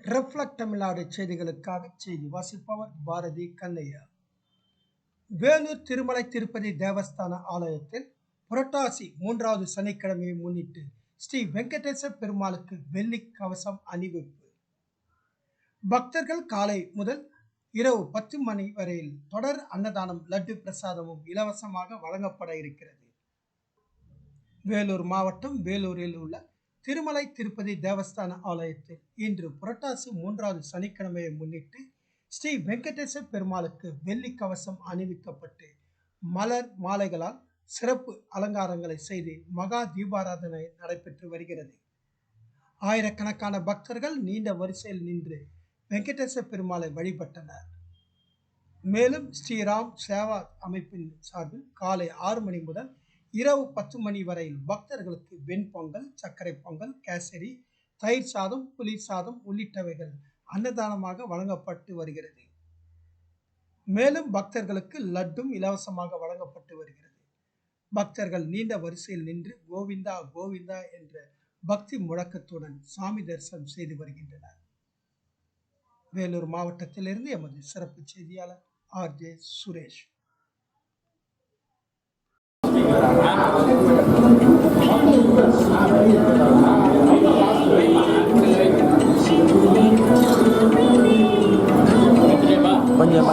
Reflect Tamil Nadu செய்திகளுக்காக செய்தி வாசிப்பவர் பாரதி கண்ணையா. வேலூர் திருமலை திருப்பதி தேவஸ்தான ஆலயத்தில் புரட்டாசி 3வது சனிக்கிழமையை முன்னிட்டு ஸ்ரீ வெங்கடேச பெருமாளுக்கு வெள்ளி கவசம் அணிவிப்பு. பக்தர்கள் காலை முதல் இரவு 10 மணி வரையில் தொடர் அன்னதானம், லட்டு பிரசாதமும் இலவசமாக வழங்கப்பட இருக்கிறது. வேலூர் மாவட்டம் வேலூரில் உள்ள திருமலை திருப்பதி தேவஸ்தான ஆலயத்தில் இன்று புரட்டாசி 3வது சனிக்கிழமையை முன்னிட்டு ஸ்ரீ வெங்கடேச பெருமாளுக்கு வெள்ளி கவசம் அணிவிக்கப்பட்டு மலர் மாலைகளால் சிறப்பு அலங்காரங்களை செய்து மகா தீபாராதனை நடைபெற்று வருகிறது. ஆயிரக்கணக்கான பக்தர்கள் நீண்ட வரிசையில் நின்று வெங்கடேச பெருமாளை வழிபட்டனர். மேலும் ஸ்ரீராம் சேவா அமைப்பின் சார்பில் காலை 6 மணி முதல் இரவு 10 மணி வரையில் பக்தர்களுக்கு வெண்பொங்கல், சர்க்கரை பொங்கல், கேசரி, தயிர் சாதம், புலி சாதம் உள்ளிட்டவைகள் அன்னதானமாக வழங்கப்பட்டு வருகிறது. மேலும் பக்தர்களுக்கு லட்டும் இலவசமாக வழங்கப்பட்டு வருகிறது. பக்தர்கள் நீண்ட வரிசையில் நின்று கோவிந்தா கோவிந்தா என்ற பக்தி முழக்கத்துடன் சாமி தரிசனம் செய்து வருகின்றனர். வேலூர் மாவட்டத்திலிருந்து எமது சிறப்பு செய்தியாளர் ஆர்.ஜே. சுரேஷ். கொஞ்சம்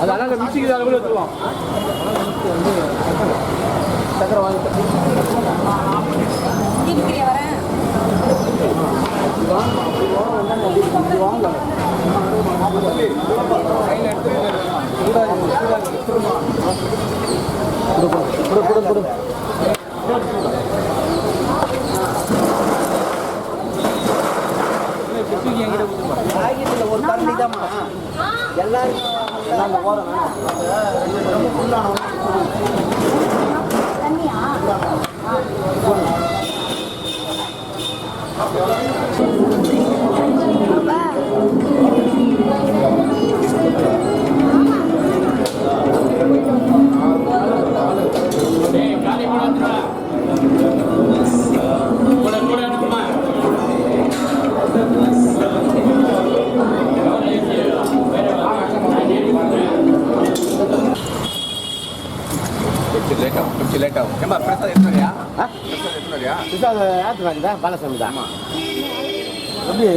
அதனால மிக்சிக்கு அதை கூட எடுத்துக்கலாம். சக்கரை வாங்கிட்டு ஒரு கரண்டி தான் எல்லாரும் லேட் ஆகும். ஏமா பிரசாத் எடுத்துறியா? பிரசாத் எடுத்துறியா? பிரசாத் ஆத்துறாங்க பாலசாமி தான். ஆமா. அப்படியே